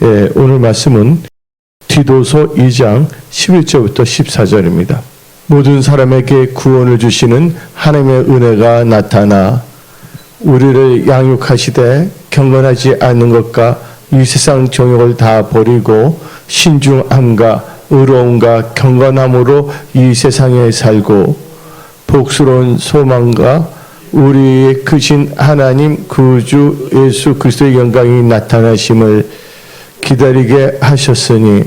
오늘 말씀은 디도서 2장 11절부터 14절입니다. 모든 사람에게 구원을 주시는 하나님의 은혜가 나타나 우리를 양육하시되 경건하지 않는 것과 이 세상 정욕을 다 버리고 신중함과 의로움과 경건함으로 이 세상에 살고 복스러운 소망과 우리의 크신 하나님 구주 예수 그리스도의 영광이 나타나심을 기다리게 하셨으니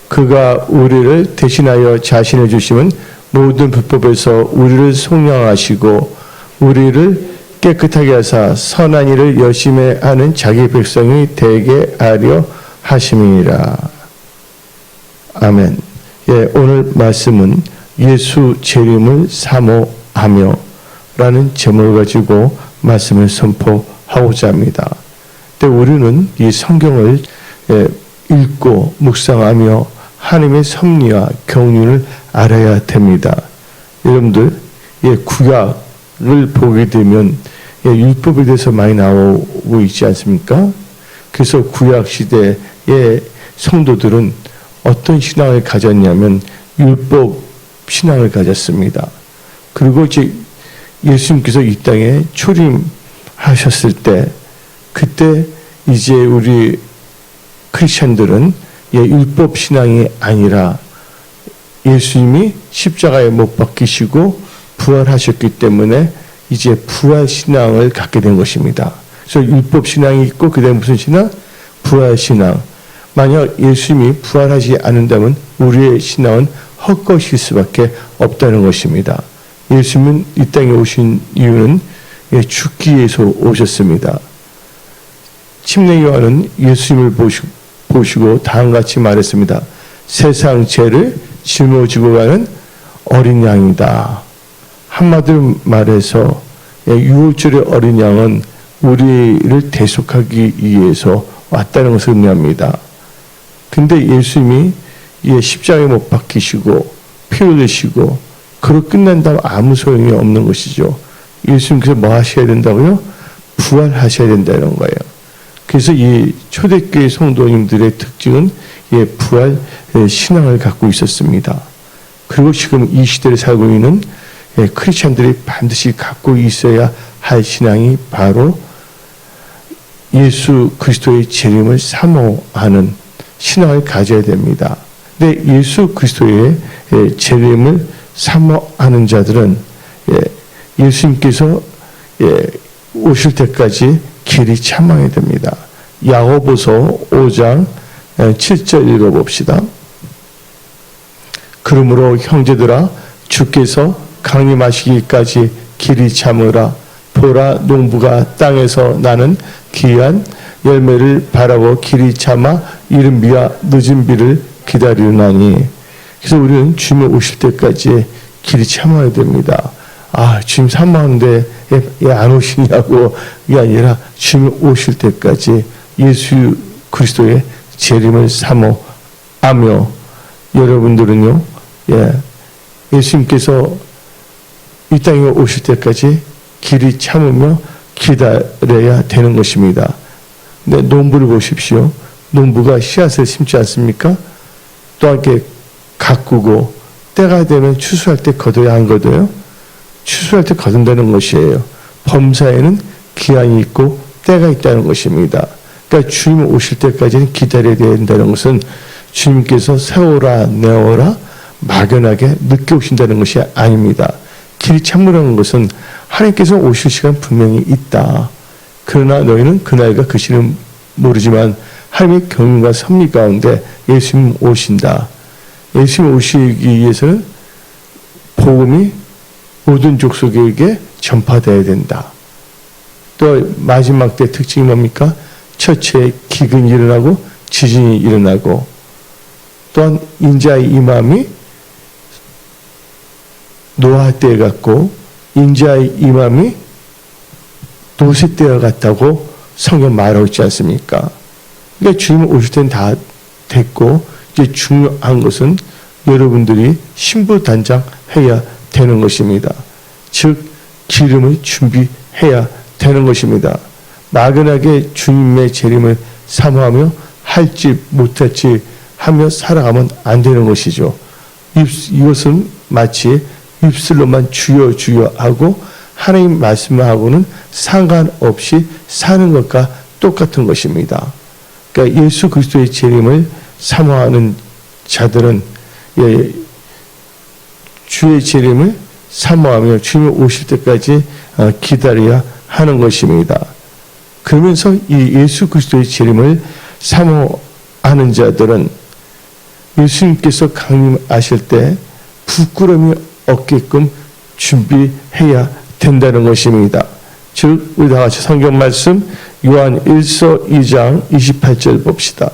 그가 우리를 대신하여 자신을 주심은 모든 불법에서 우리를 속량하시고 우리를 깨끗하게 하사 선한 일을 열심히 하는 자기 백성이 되게 하려 하심이니라. 아멘. 오늘 말씀은 예수 재림을 사모하며 라는 제목을 가지고 말씀을 선포하고자 합니다. 근데 우리는 이 성경을 읽고 묵상하며 하나님의 섭리와 경륜을 알아야 됩니다. 여러분들 구약을 보게 되면 율법에 대해서 많이 나오고 있지 않습니까? 그래서 구약 시대의 성도들은 어떤 신앙을 가졌냐면 율법 신앙을 가졌습니다. 그리고 이제 예수님께서 이 땅에 초림하셨을 때 그때 이제 우리 크리스천들은 율법 신앙이 아니라 예수님이 십자가에 못 박히시고 부활하셨기 때문에 이제 부활 신앙을 갖게 된 것입니다. 그래서 율법 신앙이 있고 그다음에 무슨 신앙? 부활 신앙. 만약 예수님이 부활하지 않는다면 우리의 신앙은 헛것일 수밖에 없다는 것입니다. 예수님은 이 땅에 오신 이유는 죽기 위해서 오셨습니다. 침례 요한은 예수님을 보시고 다음같이 말했습니다. 세상 죄를 짊어지고 가는 어린 양이다. 한마디로 말해서 유월절의 어린 양은 우리를 대속하기 위해서 왔다는 것을 의미합니다. 근데 예수님이 십자가에 못 박히시고 피 흘리시고 그로 끝난다면 아무 소용이 없는 것이죠. 예수님께서 뭐 하셔야 된다고요? 부활하셔야 된다는 거예요. 그래서 이 초대교회 성도님들의 특징은 부활 신앙을 갖고 있었습니다. 그리고 지금 이 시대를 살고 있는 크리스찬들이 반드시 갖고 있어야 할 신앙이 바로 예수 그리스도의 재림을 사모하는 신앙을 가져야 됩니다. 근데 예수 그리스도의 재림을 사모하는 자들은 예수님께서 오실 때까지 길이 참아야 됩니다. 야고보서 5장 7절 읽어봅시다. 그러므로 형제들아 주께서 강림하시기까지 길이 참으라. 보라 농부가 땅에서 나는 귀한 열매를 바라고 길이 참아 이른 비와 늦은 비를 기다리나니. 그래서 우리는 주님이 오실 때까지 길이 참아야 됩니다. 주님 사모하는데 안 오시냐고 이게 아니라 주님이 오실 때까지 예수 그리스도의 재림을 사모하며 여러분들은요 예수님께서 이 땅에 오실 때까지 길이 참으며 기다려야 되는 것입니다. 근데 농부를 보십시오. 농부가 씨앗을 심지 않습니까? 또 이렇게 가꾸고 때가 되면 추수할 때 거둬야 한 거도요. 추수할 때 거둔다는 것이에요. 범사에는 기한이 있고 때가 있다는 것입니다. 그러니까 주님 오실 때까지는 기다려야 된다는 것은 주님께서 세워라 내어라 막연하게 늦게 오신다는 것이 아닙니다. 길이 참으라는 것은 하나님께서 오실 시간 분명히 있다. 그러나 너희는 그날과 그 시는 모르지만 하나님의 경륜과 섭리 가운데 예수님 오신다. 예수님 오시기 위해서는 복음이 모든 족속에게 전파되어야 된다. 또 마지막 때 특징이 뭡니까? 첫째 기근이 일어나고 지진이 일어나고 또한 인자의 임함이 노아 때 같고 인자의 임함이 노새 때와 같다고 성경 말하고 있지 않습니까? 그러니까 주님 오실 때는 다 됐고 이제 중요한 것은 여러분들이 신부단장해야 되는 것입니다. 즉 기름을 준비해야 되는 것입니다. 막연하게 주님의 재림을 사모하며 할지 못할지 하며 살아가면 안 되는 것이죠. 이것은 마치 입술로만 주여 주여 하고 하나님 말씀하고는 상관없이 사는 것과 똑같은 것입니다. 그러니까 예수 그리스도의 재림을 사모하는 자들은 주의 재림을 사모하며 주님이 오실 때까지 기다려야 하는 것입니다. 그러면서 이 예수 그리스도의 재림을 사모하는 자들은 예수님께서 강림하실 때 부끄러움이 없게끔 준비해야 된다는 것입니다. 즉 우리 다 같이 성경 말씀 요한 1서 2장 28절 봅시다.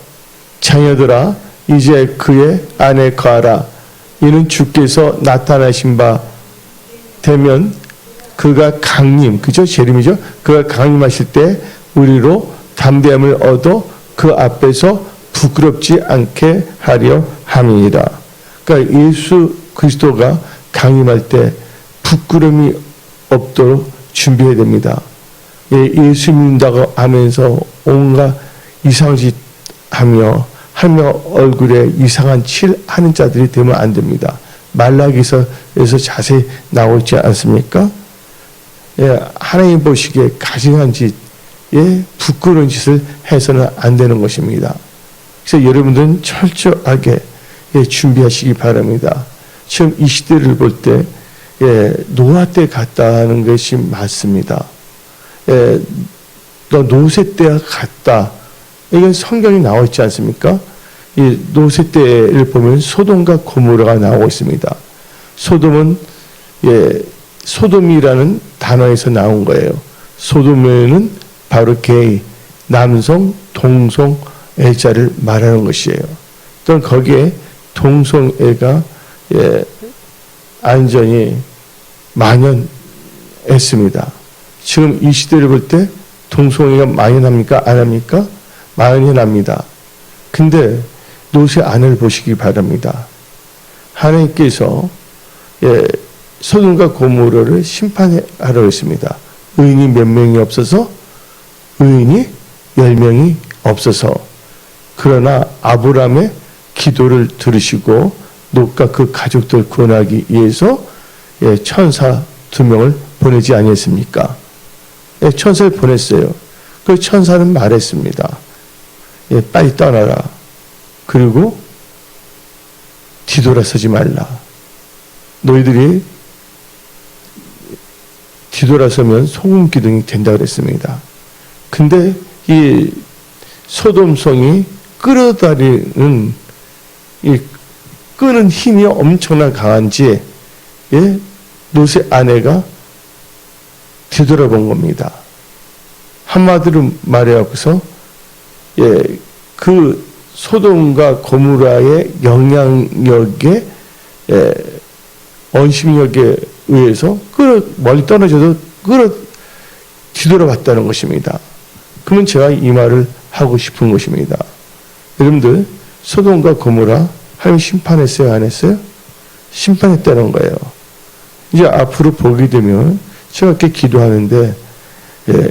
자녀들아 이제 그의 안에 거하라. 이는 주께서 나타나신 바 되면 그가 강림, 그죠? 재림이죠? 그가 강림하실 때 우리로 담대함을 얻어 그 앞에서 부끄럽지 않게 하려 함이니라. 그러니까 예수 그리스도가 강림할 때 부끄러움이 없도록 준비해야 됩니다. 예수 믿는다고 하면서 온갖 이상한 짓 하며 얼굴에 이상한 칠 하는 자들이 되면 안 됩니다. 말라기서에서 자세히 나오지 않습니까? 하나님 보시기에 가증한 짓, 부끄러운 짓을 해서는 안 되는 것입니다. 그래서 여러분들은 철저하게 준비하시기 바랍니다. 지금 이 시대를 볼 때 노아 때 같다는 것이 맞습니다. 너 노세 때와 같다. 이건 성경이 나와 있지 않습니까? 이 노세 때를 보면 소돔과 고모라가 나오고 있습니다. 소돔은 소돔이라는 단어에서 나온 거예요. 소돔에는 바로 게이, 남성, 동성, 애자를 말하는 것이에요. 또 거기에 동성애가 안전히 만연했습니다. 지금 이 시대를 볼 때 동성애가 만연합니까? 안 합니까? 만연합니다. 근데 롯의 아내를 보시기 바랍니다. 하나님께서 소돔과 고모라를 심판하러 했습니다. 의인이 몇 명이 없어서 의인이 10명이 없어서 그러나 아브라함의 기도를 들으시고 롯과 그 가족들 구원하기 위해서 천사 2명을 보내지 아니했습니까? 천사를 보냈어요. 그 천사는 말했습니다. 빨리 떠나라. 그리고 뒤돌아서지 말라. 너희들이 뒤돌아서면 소금 기둥이 된다 그랬습니다. 근데 이 소돔성이 끌어다리는 이 끄는 힘이 엄청나 강한지 롯의 아내가 뒤돌아본 겁니다. 한마디로 말해갖고서 그 소돔과 고모라의 영향력에 언심력에 의해서 멀리 떨어져도 뒤돌아봤다는 것입니다. 그러면 제가 이 말을 하고 싶은 것입니다. 여러분들 소돔과 고모라 하나님 심판했어요? 안 했어요? 심판했다는 거예요. 이제 앞으로 보게 되면 제가 이렇게 기도하는데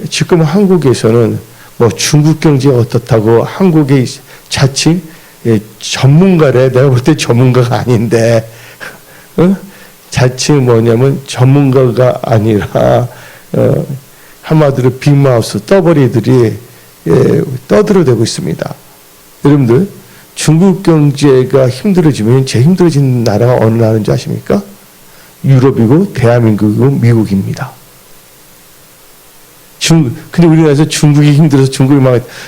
지금 한국에서는 뭐 중국 경제 어떻다고 한국의 자칫 전문가래. 내가 볼 때 전문가가 아닌데 자칫 뭐냐면 전문가가 아니라 한마디로 빅마우스 떠버리들이 떠들어대고 있습니다. 여러분들 중국 경제가 힘들어지면 제일 힘들어진 나라가 어느 나라인지 아십니까? 유럽이고 대한민국이고 미국입니다. 근데 우리나라에서 중국이 힘들어서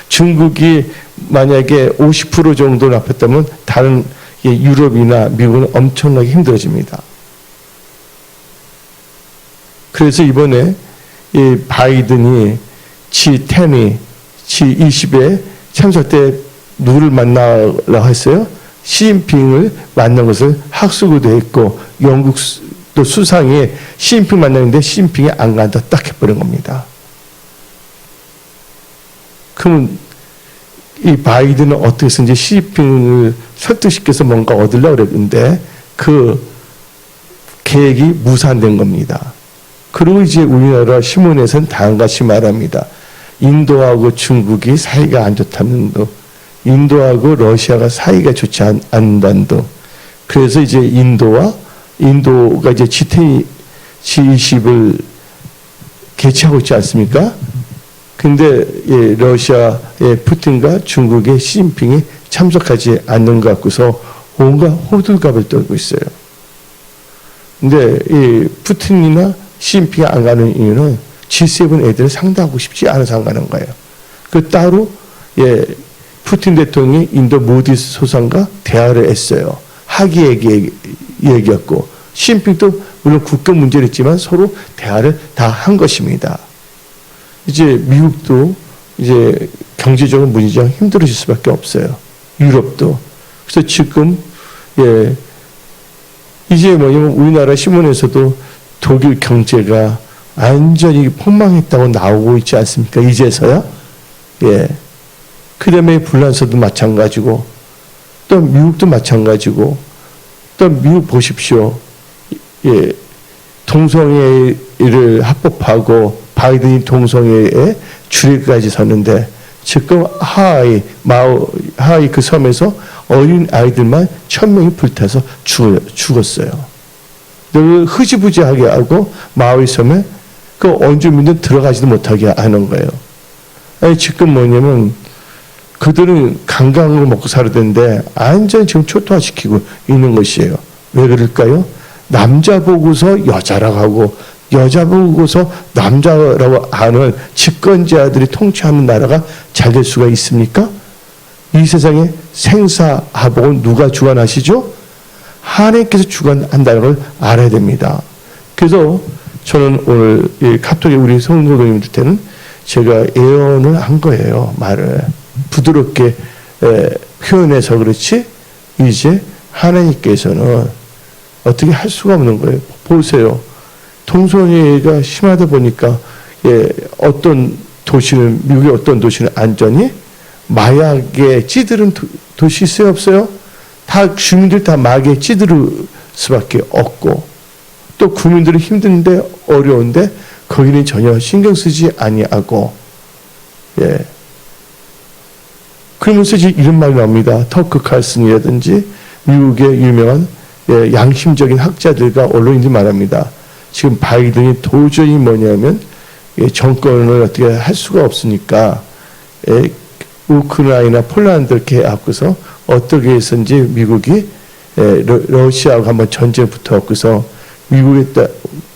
중국이 만약에 50% 정도 나빴다면 다른 유럽이나 미국은 엄청나게 힘들어집니다. 그래서 이번에 이 바이든이 G10이 G20에 참석 때 누구를 만나려고 했어요? 시진핑을 만난 것을 학수고 돼 있고 영국 또 수상이 시진핑 만나는데 시진핑이 안 간다 딱 해버린 겁니다. 그럼 이 바이든은 어떻게 해서인지 시진핑을 설득시켜서 뭔가 얻으려고 그랬는데 그 계획이 무산된 겁니다. 그리고 이제 우리나라 신문에서는 다음같이 말합니다. 인도하고 중국이 사이가 안 좋다는 거 인도하고 러시아가 사이가 좋지 않는다는 등. 그래서 이제 인도가 이제 G20을 개최하고 있지 않습니까? 근데 예, 러시아의 푸틴과 중국의 시진핑이 참석하지 않는 것 같고서 온갖 호들갑을 떨고 있어요. 근데 이 푸틴이나 시진핑이 안 가는 이유는 G7 애들을 상대하고 싶지 않아서 안 가는 거예요. 그 따로 예, 푸틴 대통령이 인도 모디 소상과 대화를 했어요. 하기 얘기였고 시진핑도 물론 국경 문제를 했지만 서로 대화를 다 한 것입니다. 이제 미국도 이제 경제적으로 무지장 힘들어질 수밖에 없어요. 유럽도. 그래서 지금 예, 이제 뭐냐면 우리나라 신문에서도 독일 경제가 완전히 폭망했다고 나오고 있지 않습니까? 이제서야. 예. 그 다음에 불란서도 마찬가지고, 또 미국도 마찬가지고, 또 미국 보십시오. 예. 동성애를 합법하고, 바이든이 동성애에 줄이기까지 섰는데, 지금 하와이 그 섬에서 어린 아이들만 1000명이 불타서 죽었어요. 흐지부지하게 하고, 마우이 섬에 그 원주민들 들어가지도 못하게 하는 거예요. 아니, 지금 뭐냐면, 그들은 관광을 먹고 살아야 되는데, 완전히 지금 초토화시키고 있는 것이에요. 왜 그럴까요? 남자 보고서 여자라고 하고, 여자 보고서 남자라고 하는 집권자들이 통치하는 나라가 잘 될 수가 있습니까? 이 세상에 생사하복은 누가 주관하시죠? 하나님께서 주관한다는 걸 알아야 됩니다. 그래서 저는 오늘 이 카톡에 우리 성도님들한테는 제가 예언을 한 거예요. 말을 부드럽게 표현해서 그렇지 이제 하나님께서는 어떻게 할 수가 없는 거예요. 보세요. 동성애가 심하다 보니까 어떤 도시는 미국의 어떤 도시는 안전히 마약에 찌들은 도시 있어요 없어요? 다 주민들 다 마약에 찌들 수밖에 없고 또 국민들은 힘든데 어려운데 거기는 전혀 신경 쓰지 아니하고 예. 그러면서 이런 말이 나옵니다. 터크 칼슨이라든지 미국의 유명한 양심적인 학자들과 언론인들이 말합니다. 지금 바이든이 도저히 뭐냐면 정권을 어떻게 할 수가 없으니까 우크라이나 폴란드 이렇게 갖고서 어떻게 해서인지 미국이 러시아하고 한번 전쟁 붙어갖고서 미국에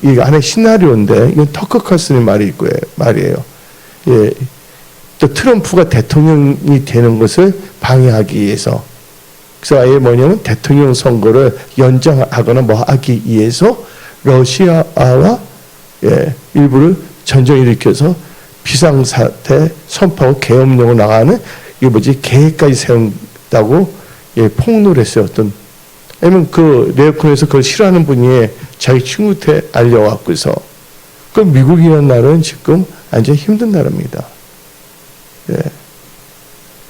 이게 하나의 시나리오인데 이건 터커 칼슨의 말이에요. 예. 또 트럼프가 대통령이 되는 것을 방해하기 위해서 그래서 아예 뭐냐면 대통령 선거를 연장하거나 뭐 하기 위해서 러시아와 일부를 전쟁을 일으켜서 비상사태 선포하고 계엄령으로 나가는 이게 뭐지 계획까지 세운다고 폭로를 했어요. 아니면 그 네오콘에서 그걸 싫어하는 분이 자기 친구한테 알려갖고서 그 미국이라는 나라는 지금 완전 힘든 나라입니다. 예.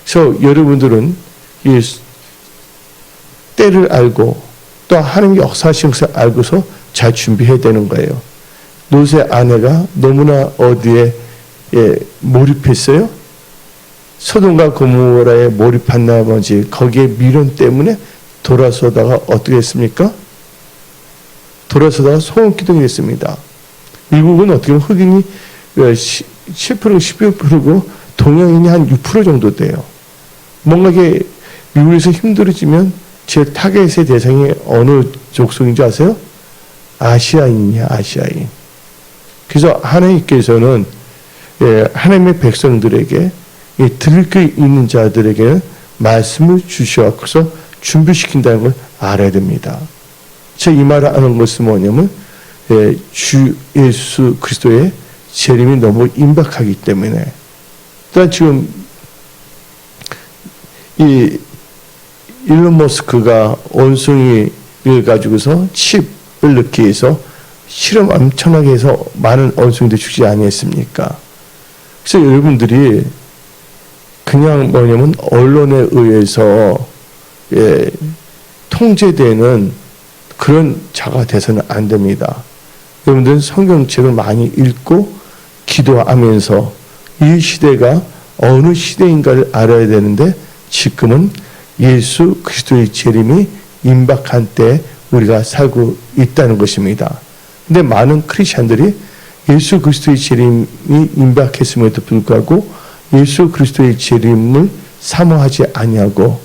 그래서 여러분들은 이 때를 알고 또 하나님의 역사하시는 것을 알고서 잘 준비해야 되는 거예요. 롯의 아내가 너무나 어디에 몰입했어요? 소돔과 고모라에 몰입한 나머지 거기에 미련 때문에 돌아서다가 어떻게 했습니까? 돌아서다가 소금기둥이 됐습니다. 미국은 어떻게 보면 흑인이 7%, 11%고 동양인이 한 6% 정도 돼요. 뭔가 이게 미국에서 힘들어지면 제 타겟의 대상이 어느 족속인지 아세요? 아시아인이야, 아시아인. 그래서 하나님께서는 하나님의 백성들에게 들을 게 있는 자들에게는 말씀을 주셔서 준비시킨다는 걸 알아야 됩니다. 제가 이 말을 하는 것은 뭐냐면 주 예수 그리스도의 재림이 너무 임박하기 때문에 또한 지금 이 일론 머스크가 원숭이를 가지고서 칩을 넣기 위해서 실험 엄청나게 해서 많은 원숭이들 죽지 아니했습니까? 그래서 여러분들이 그냥 뭐냐면 언론에 의해서 통제되는 그런 자가 돼서는 안 됩니다. 여러분들은 성경책을 많이 읽고 기도하면서 이 시대가 어느 시대인가를 알아야 되는데 지금은 예수 그리스도의 재림이 임박한 때 우리가 살고 있다는 것입니다. 근데 많은 크리스천들이 예수 그리스도의 재림이 임박했음에도 불구하고 예수 그리스도의 재림을 사모하지 아니하고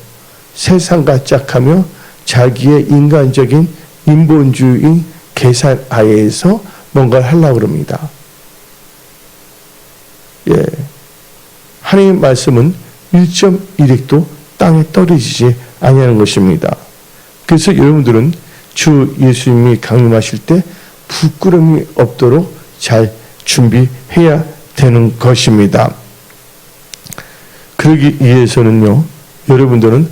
세상과 짝하며 자기의 인간적인 인본주의 계산 하에서 뭔가를 하려고 합니다. 예. 하나님의 말씀은 1.1핵도 땅에 떨어지지 아니하는 것입니다. 그래서 여러분들은 주 예수님이 강림하실 때 부끄러움이 없도록 잘 준비해야 되는 것입니다. 그러기 위해서는요, 여러분들은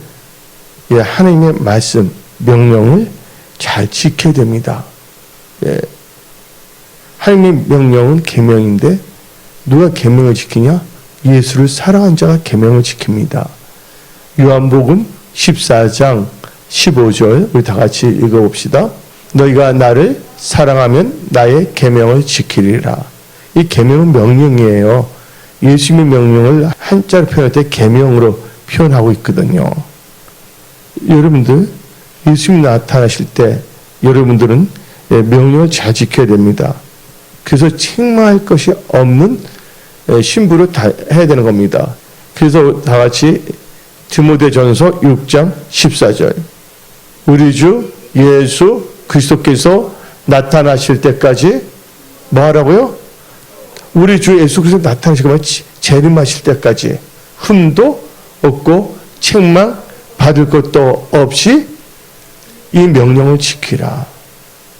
하나님의 말씀, 명령을 잘 지켜야 됩니다. 예. 하나님의 명령은 계명인데 누가 계명을 지키냐? 예수를 사랑한 자가 계명을 지킵니다. 요한복음 14장 15절 우리 다 같이 읽어봅시다. 너희가 나를 사랑하면 나의 계명을 지키리라. 이 계명은 명령이에요. 예수님의 명령을 한자로 표현할 때 계명으로 표현하고 있거든요. 여러분들 예수님이 나타나실 때 여러분들은 명령을 잘 지켜야 됩니다. 그래서 책망할 것이 없는 신부를 다 해야 되는 겁니다. 그래서 다 같이 디모데전서 6장 14절 우리 주 예수 그리스도께서 나타나실 때까지 뭐 하라고요? 우리 주 예수 그리스도 나타나시고 재림하실 때까지 흠도 없고 책망 받을 것도 없이 이 명령을 지키라.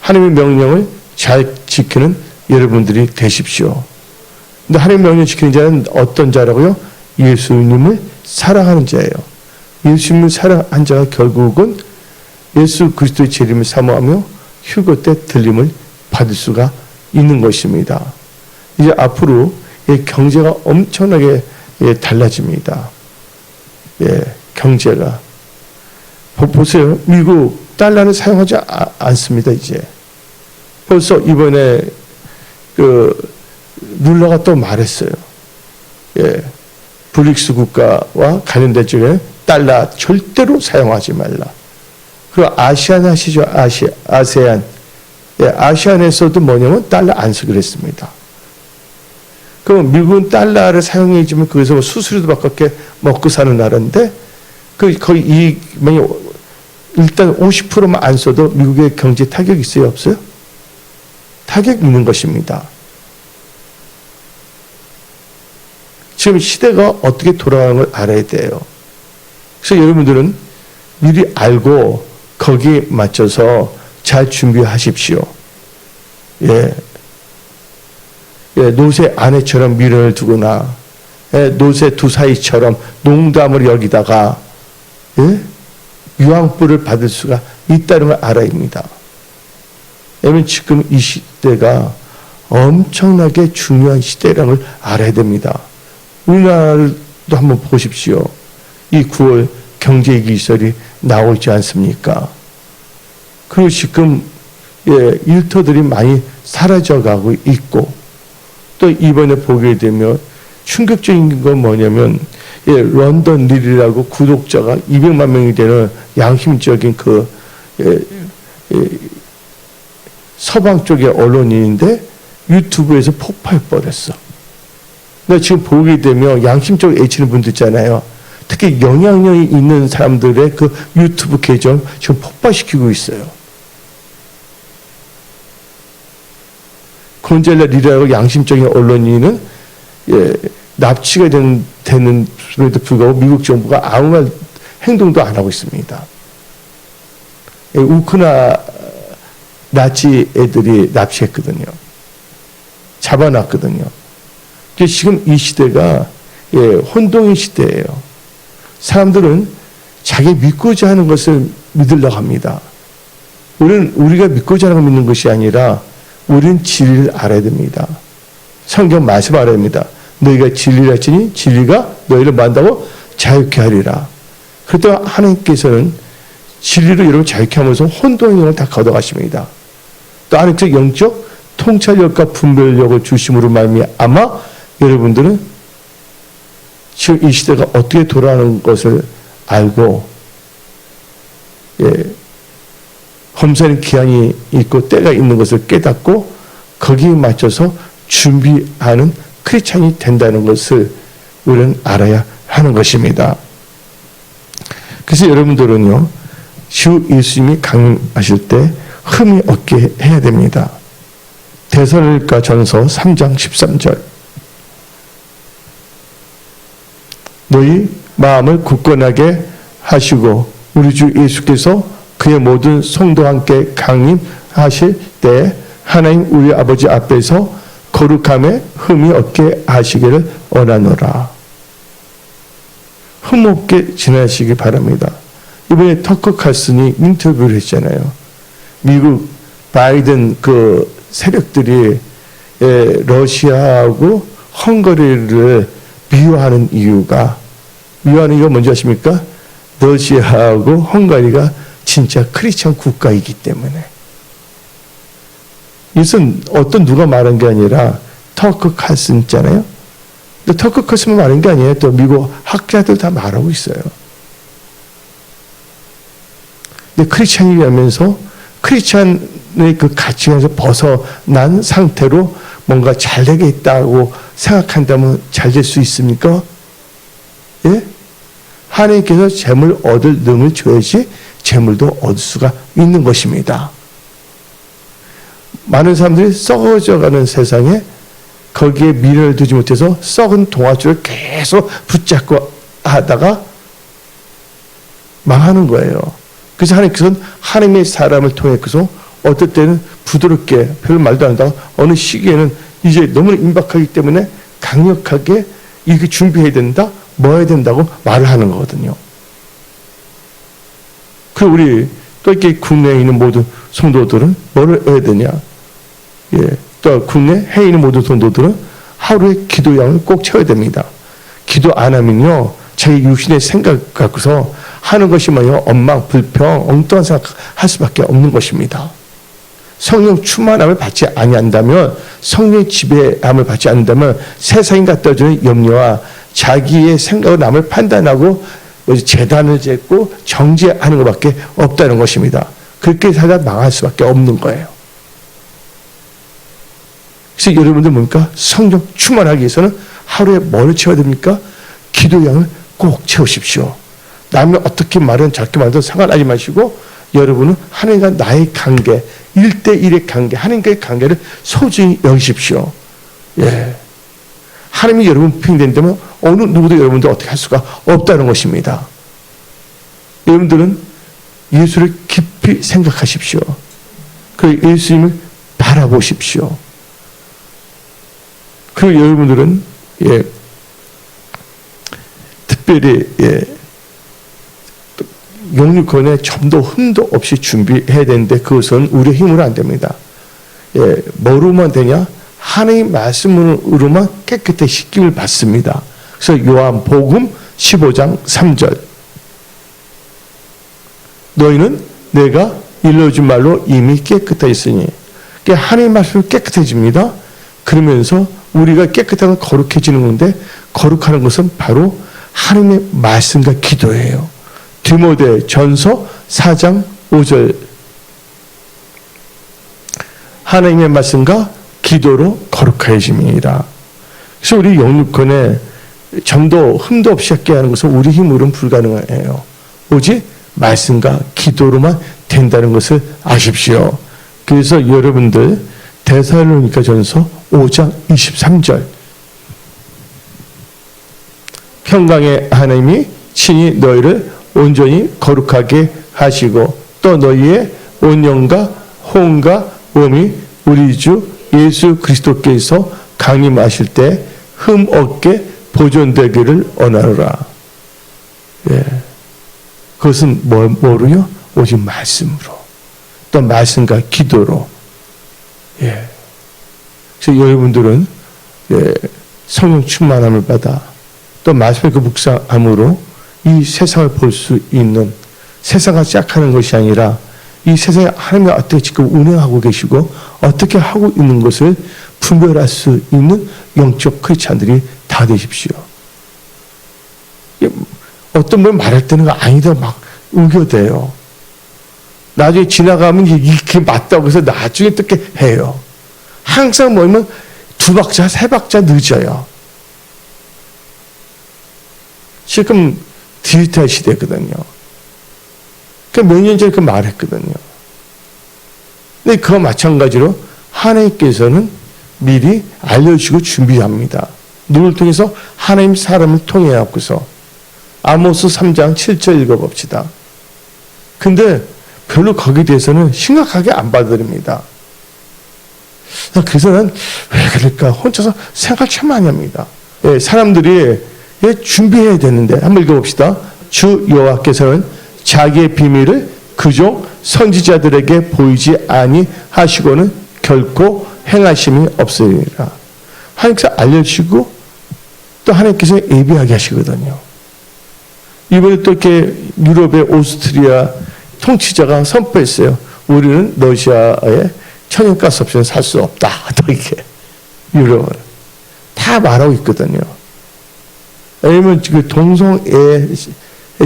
하나님의 명령을 잘 지키는 여러분들이 되십시오. 근데 하나님의 명령을 지키는 자는 어떤 자라고요? 예수님을 사랑하는 자예요. 예수님을 사랑한 자가 결국은 예수 그리스도의 재림을 사모하며 휴거 때 들림을 받을 수가 있는 것입니다. 이제 앞으로 경제가 엄청나게 달라집니다. 경제가. 보세요. 미국 달러는 사용하지 않습니다. 이제. 벌써 이번에 룰러가 또 말했어요. 브릭스 국가와 관련된 쪽에 달러 절대로 사용하지 말라. 그리고 아시안 하시죠. 아세안. 아시안에서도 뭐냐면 달러 안 쓰기로 했습니다. 그럼 미국은 달러를 사용해주면 거기서 수수료도 받게 먹고 사는 나라인데 거의 일단 50%만 안 써도 미국의 경제 타격이 있어요? 없어요? 타격이 있는 것입니다. 지금 시대가 어떻게 돌아가는 걸 알아야 돼요. 그래서 여러분들은 미리 알고 거기에 맞춰서 잘 준비하십시오. 노새 아내처럼 미련을 두거나 노새 두 사이처럼 농담을 여기다가 유황불을 받을 수가 있다는 걸 알아야 합니다. 왜냐하면 지금 이 시대가 엄청나게 중요한 시대라는 걸 알아야 됩니다. 우리나라도 한번 보십시오. 이 9월 경제기설이 나오고 있지 않습니까? 그리고 지금 일터들이 많이 사라져가고 있고 또 이번에 보게 되면 충격적인 건 뭐냐면 런던 릴이라고 구독자가 200만 명이 되는 양심적인 서방 쪽의 언론인인데 유튜브에서 폭파해버렸어. 근데 지금 보게 되면 양심적으로 애치는 분들 있잖아요. 특히 영향력이 있는 사람들의 그 유튜브 계정 지금 폭파시키고 있어요. 곤잘라 리라고 양심적인 언론인은 납치가 되는데도 불구하고 미국 정부가 아무 행동도 안 하고 있습니다. 우크라이나 나치 애들이 납치했거든요. 잡아놨거든요. 지금 이 시대가 혼동의 시대예요. 사람들은 자기 믿고자 하는 것을 믿으려고 합니다. 우리가 믿고자 하는 걸 믿는 것이 아니라 우리는 진리를 알아야 됩니다. 성경 말씀 알아야 됩니다. 너희가 진리를 알지니 진리가 너희를 만다고 자유케 하리라. 그때 하나님께서는 진리로 여러분 자유케 하면서 혼돈의 영을 다 걷어가십니다. 또 하나님께서 영적 통찰력과 분별력을 주심으로 말미암아 여러분들은 지금 이 시대가 어떻게 돌아가는 것을 알고, 범사는 기한이 있고 때가 있는 것을 깨닫고 거기에 맞춰서 준비하는 크리스찬이 된다는 것을 우리는 알아야 하는 것입니다. 그래서 여러분들은요, 주 예수님이 강림하실 때 흠이 없게 해야 됩니다. 데살로니가 전서 3장 13절. 너희 마음을 굳건하게 하시고 우리 주 예수께서 그의 모든 성도와 함께 강림하실 때 하나님 우리 아버지 앞에서 거룩함에 흠이 없게 하시기를 원하노라. 흠 없게 지나시기 바랍니다. 이번에 터커 칼슨이 인터뷰를 했잖아요. 미국 바이든 그 세력들이 러시아하고 헝가리를 미워하는 이유가 뭔지 아십니까? 러시아하고 헝가리가 진짜 크리스천 국가이기 때문에. 이것은 어떤 누가 말한 게 아니라 터커 칼슨 있잖아요. 근데 터커 칼슨만 말한 게 아니에요. 또 미국 학자들 다 말하고 있어요. 근데 크리스천이라면서 크리스천의 그 가치관에서 벗어난 상태로 뭔가 잘 되겠다고 생각한다면 잘 될 수 있습니까? 예? 하나님께서 재물 얻을 능을 줘야지 재물도 얻을 수가 있는 것입니다. 많은 사람들이 썩어져가는 세상에 거기에 미련을 두지 못해서 썩은 동아줄을 계속 붙잡고 하다가 망하는 거예요. 그래서 하나님께서는 하나님의 사람을 통해서 어떨 때는 부드럽게 별 말도 안 하다가 어느 시기에는 이제 너무나 임박하기 때문에 강력하게 이게 준비해야 된다, 뭐 해야 된다고 말을 하는 거거든요. 그 우리 또 이렇게 국내에 있는 모든 성도들은 뭐를 해야 되냐? 또 국내 해에 있는 모든 성도들은 하루에 기도량을 꼭 채워야 됩니다. 기도 안 하면요, 자기 육신의 생각 갖고서 하는 것이 뭐예요? 엉망, 불평, 엉뚱한 생각할 수밖에 없는 것입니다. 성령 충만함을 받지 아니한다면, 성령의 지배함을 받지 않는다면 세상이 갖다 주는 염려와 자기의 생각으로 남을 판단하고 재단을 짓고 정죄하는 것밖에 없다는 것입니다. 그렇게 살다 망할 수밖에 없는 거예요. 그래서 여러분들 뭡니까? 성령 충만하기 위해서는 하루에 뭘 채워야 됩니까? 기도량을 꼭 채우십시오. 남이 어떻게 말은 저렇게 말도 상관하지 마시고 여러분은 하나님과 나의 관계, 1대1의 관계, 하나님과의 관계를 소중히 여기십시오. 하나님이 여러분 편이된다면 어느 누구도 여러분들 어떻게 할 수가 없다는 것입니다. 여러분들은 예수를 깊이 생각하십시오. 그 예수님을 바라보십시오. 그리고 여러분들은 특별히 영육권에 점도 흠도 없이 준비해야 되는데 그것은 우리의 힘으로 안 됩니다. 뭐로만 되냐? 하나님의 말씀으로만 깨끗하게 씻김을 받습니다. 그래서 요한복음 15장 3절, 너희는 내가 일러준 말로 이미 깨끗하였으니, 하나님의 말씀으로 깨끗해집니다. 그러면서 우리가 깨끗하고 거룩해지는 건데, 거룩하는 것은 바로 하나님의 말씀과 기도예요. 디모데 전서 4장 5절, 하나님의 말씀과 기도로 거룩해집니다. 그래서 우리 영육권에 점도 흠도 없이 하게 하는 것은 우리 힘으로는 불가능해요. 오직 말씀과 기도로만 된다는 것을 아십시오. 그래서 여러분들 데살로니가 전서 5장 23절, 평강의 하나님이 친히 너희를 온전히 거룩하게 하시고 또 너희의 온 영과 혼과 몸이 우리 주 예수 그리스도께서 강림하실 때 흠 없게 보존되기를 원하노라. 그것은 뭐로요? 오직 말씀으로, 또 말씀과 기도로. 그래서 여러분들은 성령 충만함을 받아 또 말씀의 그 묵상함으로 이 세상을 볼 수 있는, 세상과 짝하는 것이 아니라 이 세상에 하나님이 어떻게 지금 운행하고 계시고 어떻게 하고 있는 것을 분별할 수 있는 영적 크리스찬들이 다 되십시오. 어떤 분 말할 때는 아니다 막 우겨대요. 나중에 지나가면 이게 맞다고 해서 나중에 또 이렇게 해요. 항상 뭐냐면 2박자, 3박자 늦어요. 지금 디지털 시대거든요. 몇 년 전에 그 말했거든요. 근데 그와 마찬가지로 하나님께서는 미리 알려주시고 준비합니다. 누굴 통해서? 하나님 사람을 통해 갖고서. 아모스 3장 7절 읽어봅시다. 근데 별로 거기에 대해서는 심각하게 안 받아들입니다. 그래서 난 왜 그럴까 혼자서 생각 참 많이 합니다. 예, 사람들이 준비해야 되는데 한번 읽어봅시다. 주 여호와께서는 자기의 비밀을 그종 선지자들에게 보이지 아니하시고는 결코 행하심이 없으리라. 하나님께서 알려주시고 또 하나님께서 예비하게 하시거든요. 이번에 또 이렇게 유럽의 오스트리아 통치자가 선포했어요. 우리는 러시아에 천연가스 없이는 살 수 없다. 또 이렇게 유럽은 다 말하고 있거든요. 왜냐면 그 동성애에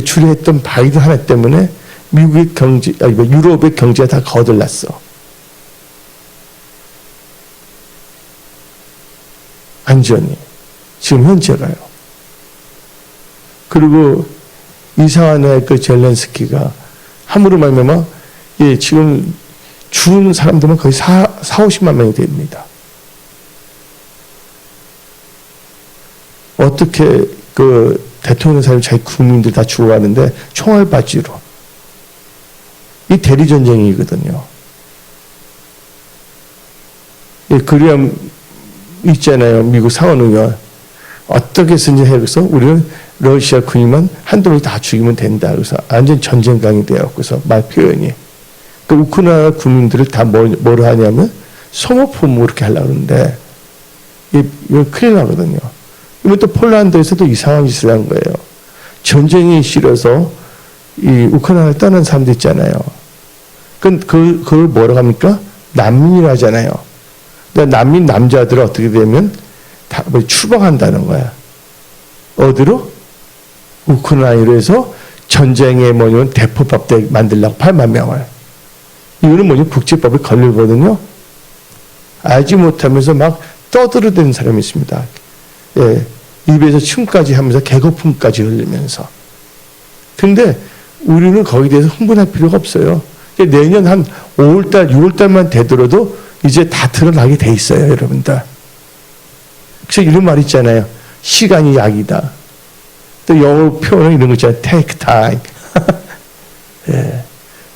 주례했던 바이든 하나 때문에 미국의 경제, 유럽의 경제가 다 거들났어. 완전히 지금 현재가요. 그리고 이상한 그 젤렌스키가 함으로 말미암아 지금 죽은 사람들은 거의 50만 명이 됩니다. 어떻게 그 대통령 사람이 자기 국민들 다 죽어가는데 총알바지로. 이 대리전쟁이거든요. 그리함 있잖아요. 미국 상원의원. 어떻게 쓰는지 해서 우리는 러시아 군인만 한두 명이 다 죽이면 된다. 그래서 완전 전쟁강이 되었고서 말 표현이. 그 우크라이나 국민들을 다 뭐로 하냐면 소모품으로 이렇게 하려고 하는데 이거 큰일 나거든요. 이번 또 폴란드에서도 이상한 짓을 한 거예요. 전쟁이 싫어서 이 우크라이나를 떠난 사람들 있잖아요. 그걸 뭐라고 합니까? 난민이라 하잖아요. 근데 난민 남자들은 어떻게 되면 다 추방한다는 거야. 어디로? 우크라이나로 해서 전쟁에 뭐냐면 대포밥 만들려고 8만 명을. 이거는 뭐냐면 국제법에 걸리거든요. 알지 못하면서 막 떠들어대는 사람이 있습니다. 예, 입에서 침까지 하면서 개거품까지 흘리면서. 근데 우리는 거기에 대해서 흥분할 필요가 없어요. 내년 한 5월달, 6월달만 되더라도 이제 다 드러나게 돼 있어요, 여러분들. 그래서 이런 말 있잖아요. 시간이 약이다. 또 영어 표현은 이런 거 있잖아요. take time. 예.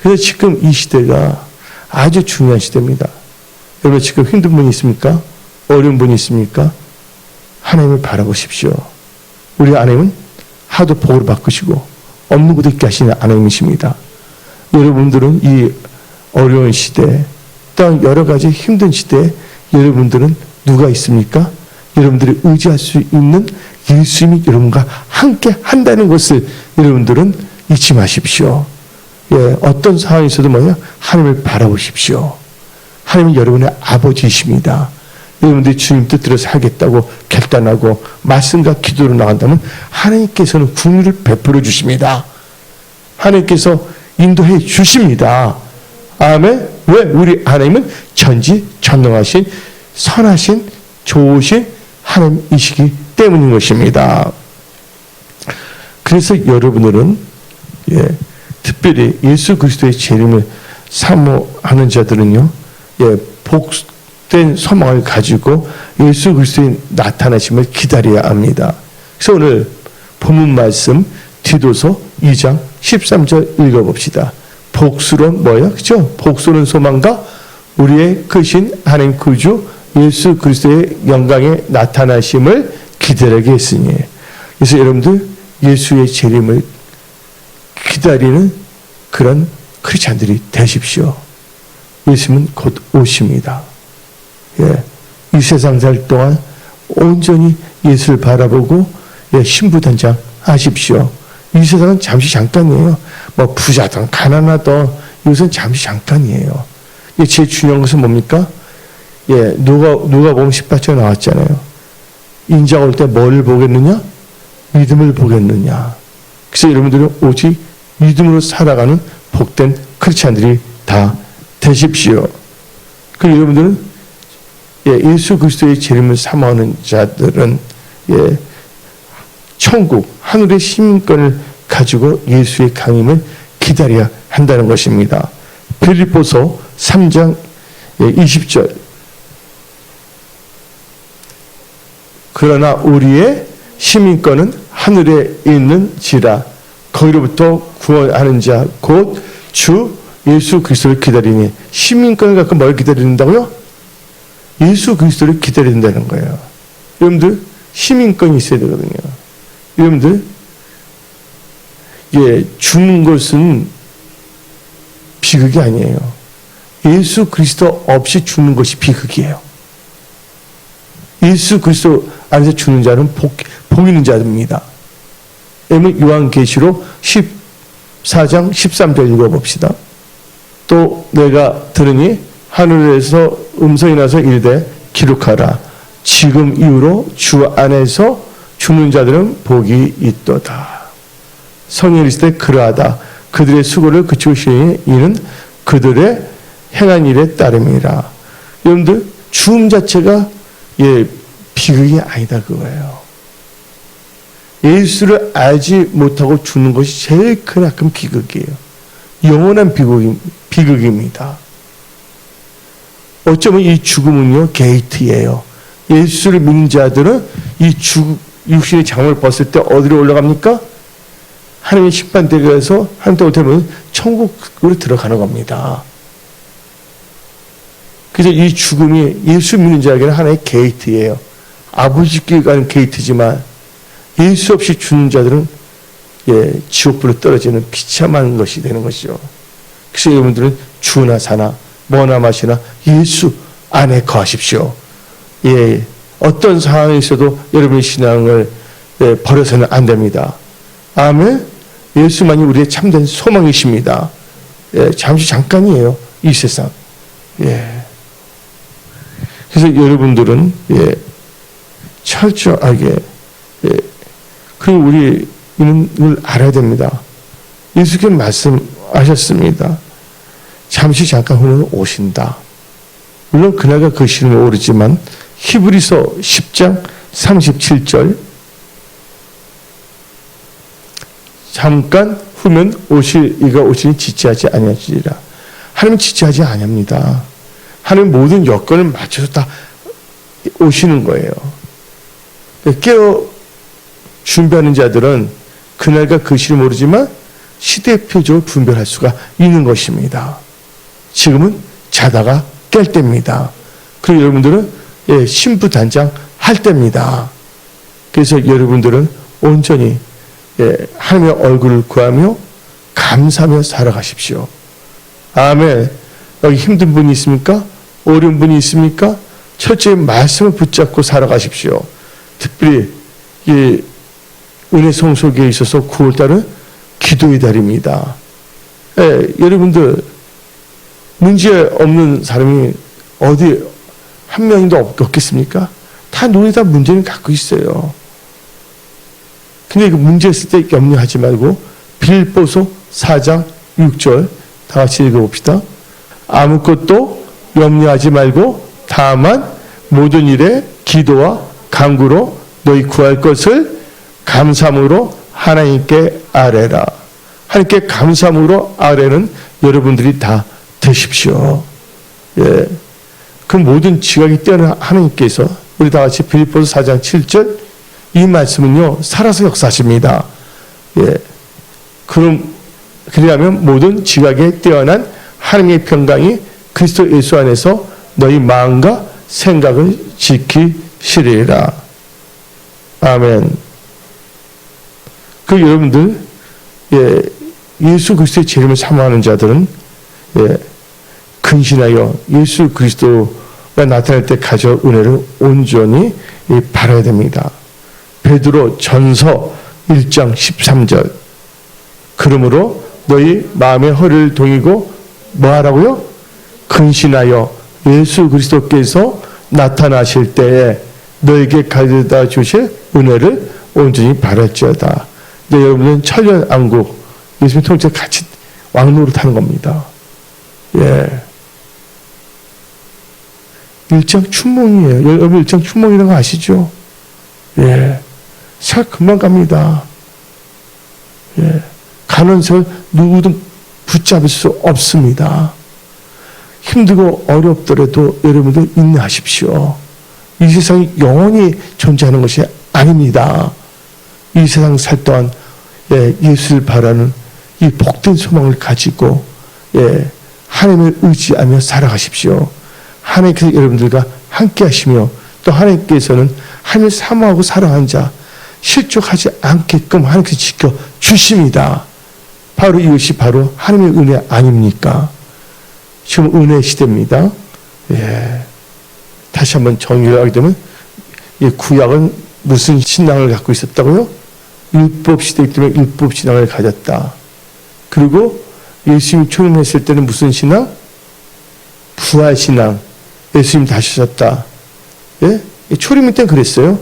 그래서 지금 이 시대가 아주 중요한 시대입니다. 여러분 지금 힘든 분이 있습니까? 어려운 분이 있습니까? 하나님을 바라보십시오. 우리 하나님은 하도 복을 바꾸시고 없는 것도 있게 하시는 하나님이십니다. 여러분들은 이 어려운 시대, 또 여러 가지 힘든 시대에 여러분들은 누가 있습니까? 여러분들이 의지할 수 있는 예수님이 여러분과 함께 한다는 것을 여러분들은 잊지 마십시오. 예, 어떤 상황에서도 뭐냐? 하나님을 바라보십시오. 하나님은 여러분의 아버지이십니다. 여러분들이 주님 뜻대로 살겠다고 결단하고 말씀과 기도로 나간다면 하나님께서는 긍휼을 베풀어 주십니다. 하나님께서 인도해 주십니다. 아멘. 왜? 우리 하나님은 전지전능하신 선하신 좋으신 하나님이시기 때문인 것입니다. 그래서 여러분들은 특별히 예수 그리스도의 재림을 사모하는 자들은요, 복된 소망을 가지고 예수 그리스도의 나타나심을 기다려야 합니다. 그래서 오늘 본문 말씀 디도서 2장 13절 읽어봅시다. 복수론 뭐예요? 그죠? 복수는 소망과 우리의 크신 하나님 구주 예수 그리스도의 영광의 나타나심을 기다리게 했으니. 그래서 여러분들 예수의 재림을 기다리는 그런 크리스찬들이 되십시오. 예수님은 곧 오십니다. 이 세상 살 동안 온전히 예수를 바라보고 신부단장 하십시오. 이 세상은 잠시 잠깐이에요. 뭐 부자든 가난하든 이것은 잠시 잠깐이에요. 제일 중요한 것은 뭡니까? 누가 보면 18절 나왔잖아요. 인자가 올 때 뭐를 보겠느냐? 믿음을 보겠느냐? 그래서 여러분들은 오직 믿음으로 살아가는 복된 크리스찬들이 다 되십시오. 그리고 여러분들은 예수 그리스도의 재림을 사모하는 자들은 천국, 하늘의 시민권을 가지고 예수의 강림을 기다려야 한다는 것입니다. 빌립보서 3장 20절. 그러나 우리의 시민권은 하늘에 있는지라 거기로부터 구원하는 자 곧 주 예수 그리스도를 기다리니. 시민권을 갖고 뭘 기다린다고요? 예수 그리스도를 기다린다는 거예요. 여러분들 시민권이 있어야 되거든요. 여러분들 죽는 것은 비극이 아니에요. 예수 그리스도 없이 죽는 것이 비극이에요. 예수 그리스도 안에서 죽는 자는 복 있는 자입니다. 여러분 요한계시록 14장 13절 읽어봅시다. 또 내가 들으니 하늘에서 음성이 나서 이르되 기록하라. 지금 이후로 주 안에서 죽는 자들은 복이 있도다. 성령이 있을 때 그러하다. 그들의 수고를 그치고 쉬니 이는 그들의 행한 일에 따름이라. 여러분들 죽음 자체가 비극이 아니다 그거예요. 예수를 알지 못하고 죽는 것이 제일 크나큰 비극이에요. 영원한 비극입니다. 어쩌면 이 죽음은요 게이트예요. 예수를 믿는 자들은 이 육신의 장을 벗을 때 어디로 올라갑니까? 하나님의 심판대에 가서 하나님께 오면 천국으로 들어가는 겁니다. 그래서 이 죽음이 예수 믿는 자에게는 하나의 게이트예요. 아버지께 가는 게이트지만 예수 없이 죽는 자들은 지옥불로 떨어지는 비참한 것이 되는 것이죠. 그래서 여러분들은 주나 사나 뭐나 마시나 예수 안에 거하십시오. 어떤 상황에 있어도 여러분의 신앙을 버려서는 안 됩니다. 아멘. 예수만이 우리의 참된 소망이십니다. 잠깐이에요. 이 세상. 그래서 여러분들은 철저하게 그리고 우리는 알아야 됩니다. 예수께서 말씀하셨습니다. 잠깐 후는 오신다. 물론 그날과 그 시는 모르지만 히브리서 10장 37절 잠깐 후면 이가 오시니 지체하지 아니하시리라. 하나님은 지체하지 아니합니다. 하나님 모든 여건을 맞춰서 다 오시는 거예요. 깨어 준비하는 자들은 그날과 그 시를 모르지만 시대의 표적을 분별할 수가 있는 것입니다. 지금은 자다가 깰 때입니다. 그리고 여러분들은 신부단장 할 때입니다. 그래서 여러분들은 온전히 하나님의 얼굴을 구하며 감사하며 살아가십시오. 아멘. 여기 힘든 분이 있습니까? 어려운 분이 있습니까? 첫째 말씀을 붙잡고 살아가십시오. 특별히 은혜 성소기에 있어서 9월달은 기도의 달입니다. 여러분들 문제 없는 사람이 어디 한 명도 없겠습니까? 다 눈에 다 문제는 갖고 있어요. 근데 그 문제 있을 때 염려하지 말고 빌립보서 4장 6절 다 같이 읽어봅시다. 아무것도 염려하지 말고 다만 모든 일에 기도와 간구로 너희 구할 것을 감사함으로 하나님께 아뢰라. 하나님께 감사함으로 아뢰는 여러분들이 다 되십시오. 그 모든 지각이 뛰어난 하나님께서 우리 다 같이 빌립보서 4장 7절 이 말씀은요 살아서 역사하십니다. 그리하면 모든 지각에 뛰어난 하나님의 평강이 그리스도 예수 안에서 너희 마음과 생각을 지키시리라. 아멘. 그 여러분들 예수 그리스도의 재림을 사모하는 자들은 근신하여 예수 그리스도가 나타날 때 가져 은혜를 온전히 바라야 됩니다. 베드로 전서 1장 13절 그러므로 너희 마음의 허리를 동이고 뭐하라고요? 근신하여 예수 그리스도께서 나타나실 때에 너에게 가져다 주실 은혜를 온전히 바랄지어다. 네, 여러분은 천년왕국 예수님 통째 같이 왕노릇 하는 겁니다. 예. 일장춘몽이에요. 여러분 일장춘몽이라는 거 아시죠? 예. 시간 금방 갑니다. 예. 가는 세월 누구든 붙잡을 수 없습니다. 힘들고 어렵더라도 여러분들 인내하십시오. 이 세상이 영원히 존재하는 것이 아닙니다. 이 세상 살 동안 예수를 바라는 이 복된 소망을 가지고 하나님을 의지하며 살아가십시오. 하나님께서 여러분들과 함께 하시며 또 하나님께서는 하나님을 사모하고 사랑하는 자 실족하지 않게끔 하나님께서 지켜주십니다. 바로 이것이 바로 하나님의 은혜 아닙니까? 지금 은혜 시대입니다. 다시 한번 정리를 하게 되면 구약은 무슨 신앙을 갖고 있었다고요? 율법 시대이기 때문에 율법 신앙을 가졌다. 그리고 예수님 초림했을 때는 무슨 신앙? 부활 신앙. 예수님 다시 오셨다. 예? 초림 때는 그랬어요.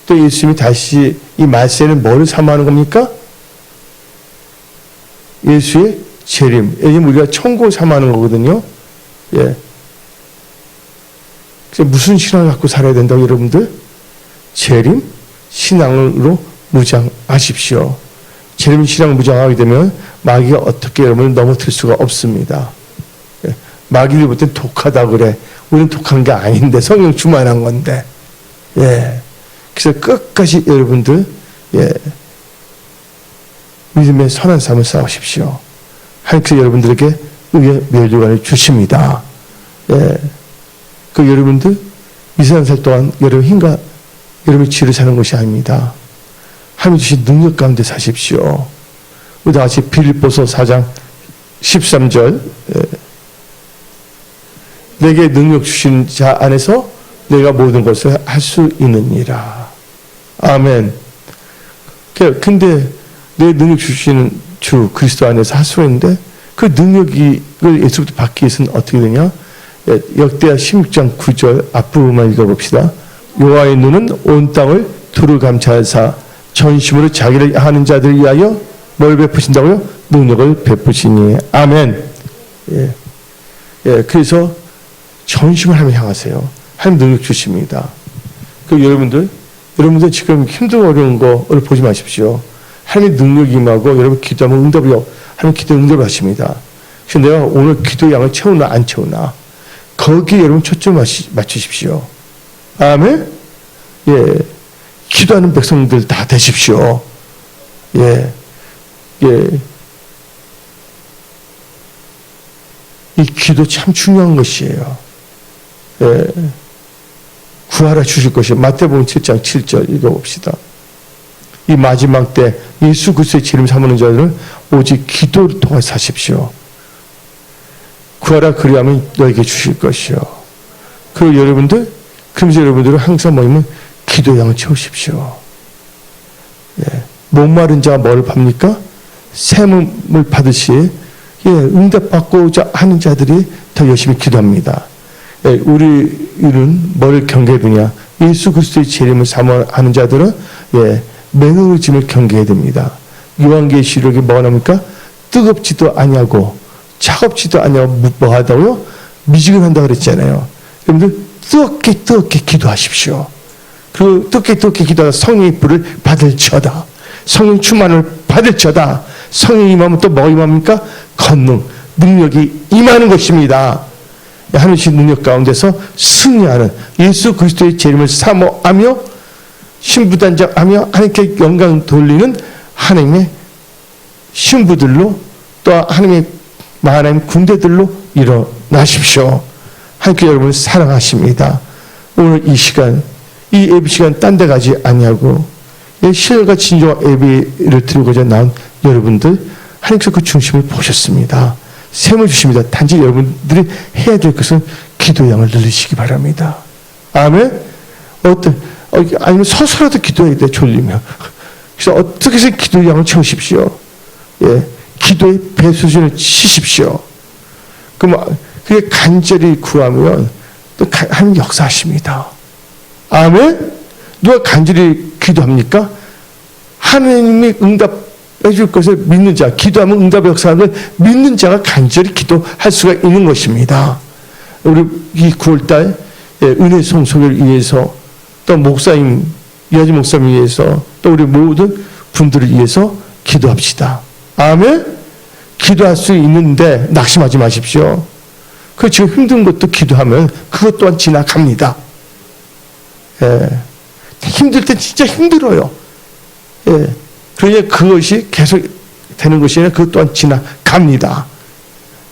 또 예수님이 다시 이 말세는 뭐를 사모하는 겁니까? 예수의 재림. 왜냐면 우리가 천국을 사모하는 거거든요. 예. 그래서 무슨 신앙을 갖고 살아야 된다고 여러분들? 재림 신앙으로 무장하십시오. 재림 신앙을 무장하게 되면 마귀가 어떻게 여러분을 넘어뜨릴 수가 없습니다. 예. 마귀를 볼 땐 독하다 그래. 우리는 독한 게 아닌데 성령 충만한 건데. 예. 그래서 끝까지 여러분들 믿음의 선한 삶을 싸우십시오. 하나님께서 여러분들에게 의의 멸류관을 주십니다. 그 여러분들 이 세상 살 동안 여러분 힘과 여러분의 지혜로 사는 것이 아닙니다. 하나님 주신 능력 가운데 사십시오. 우리 다 같이 빌립보서 4장 13절 내게 능력 주신 자 안에서 내가 모든 것을 할 수 있느니라. 아멘. 근데 내 능력 주시는 주 그리스도 안에서 할 수 있는데 그 능력을 예수부터 받기 위해서는 어떻게 되냐? 역대하 16장 9절 앞부분만 읽어봅시다. 여호와의 눈은 온 땅을 두루 감찰하사 전심으로 자기를 하는 자들 위하여 뭘 베푸신다고요? 능력을 베푸시니. 아멘. 그래서 전심을 하며 향하세요. 하나님 능력 주십니다. 그 여러분들 지금 힘들고 어려운 거를 보지 마십시오. 하나님의 능력이 임하고 여러분 기도하면 응답이요. 하나님 기도 응답을 하십니다. 그래서 내가 오늘 기도 양을 채우나 안 채우나 거기에 여러분 초점 맞추십시오. 아멘. 기도하는 백성들 다 되십시오. 이 기도 참 중요한 것이에요. 구하라 주실 것이요. 마태복음 7장 7절 읽어봅시다. 이 마지막 때 예수 그리스도의 재림 삼는 자들은 오직 기도를 통해 사십시오. 구하라 그리하면 너에게 주실 것이요. 그리고 그러면서 여러분들은 항상 모이면 기도의 양을 채우십시오. 목마른 자가 뭘 팝니까? 샘을 받으시 응답받고자 하는 자들이 더 열심히 기도합니다. 우리는 뭘 경계하느냐? 예수 그리스도의 재림을 사모하는 자들은 맹응의 짐을 경계해야 됩니다. 요한계시록에 뭐가 나옵니까? 뜨겁지도 아니하고 차갑지도 아니하고 뭐하다고요? 미지근한다 그랬잖아요. 여러분들 뜨겁게 기도하십시오. 그 뜨겁게 기도하다 성령의 불을 받을지어다. 성령 충만을 받을지어다. 성령이 임하면 또 뭐가 임합니까? 권능, 능력이 임하는 것입니다. 하나님의 능력 가운데서 승리하는 예수 그리스도의 재림을 사모하며 신부단장하며 하나님께 영광 돌리는 하나님의 신부들로 또 하나님의 하나님 군대들로 일어나십시오. 하나님께 여러분을 사랑하십니다. 오늘 이 시간 이 예배 시간 딴 데 가지 아니하고 신령과 진정한 예배를 드리고자 나온 여러분들 하나님께서 그 중심을 보셨습니다. 셈을 주십니다. 단지 여러분들이 해야 될 것은 기도의 양을 늘리시기 바랍니다. 아멘. 아니면 서서라도 기도해야 돼. 졸리면. 그래서 어떻게 해서 기도의 양을 채우십시오. 기도의 배 수준을 치십시오. 그게 간절히 구하면 또 하나님 역사하십니다. 아멘. 누가 간절히 기도합니까? 하나님이 응답해 줄 것을 믿는 자, 기도하면 응답의 역사를 믿는 자가 간절히 기도할 수가 있는 것입니다. 우리 이 9월달 은혜 성소를 위해서, 또 목사님, 이하지 목사님 위해서, 또 우리 모든 분들을 위해서 기도합시다. 아멘. 기도할 수 있는데 낙심하지 마십시오. 그 지금 힘든 것도 기도하면 그것 또한 지나갑니다. 힘들 때 진짜 힘들어요. 그러니 그것이 계속 되는 것이 아니라 그것 또한 지나갑니다.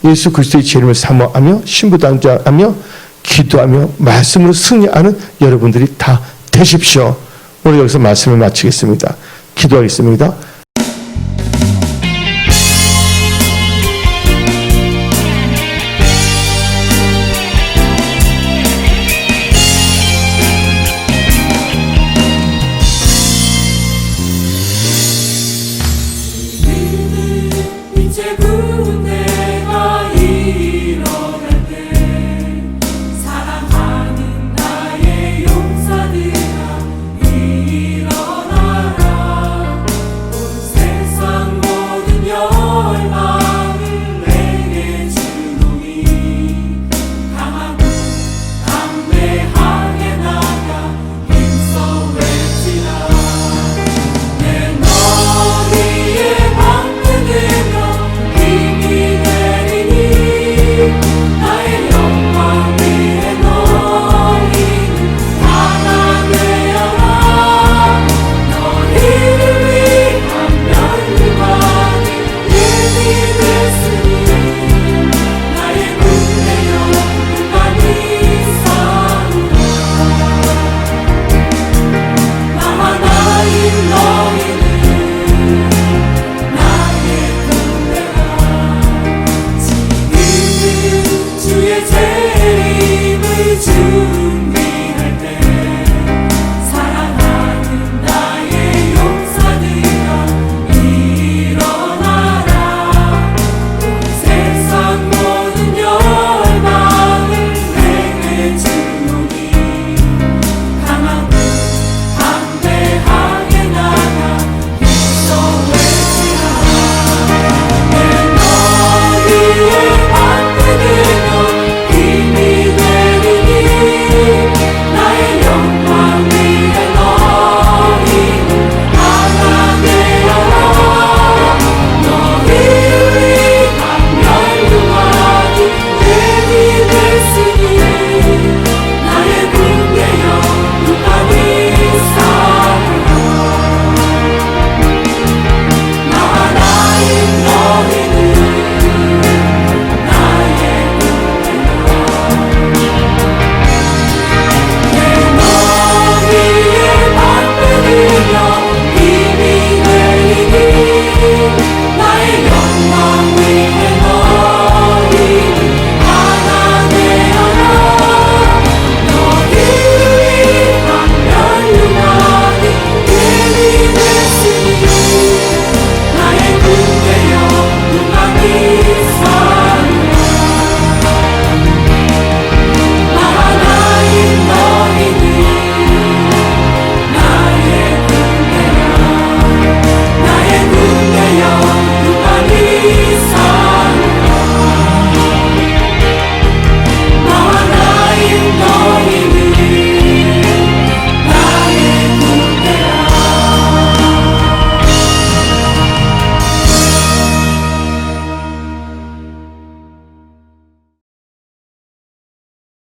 예수 그리스도의 이름을 사모하며 신부당자하며 기도하며 말씀으로 승리하는 여러분들이 다 되십시오. 오늘 여기서 말씀을 마치겠습니다. 기도하겠습니다.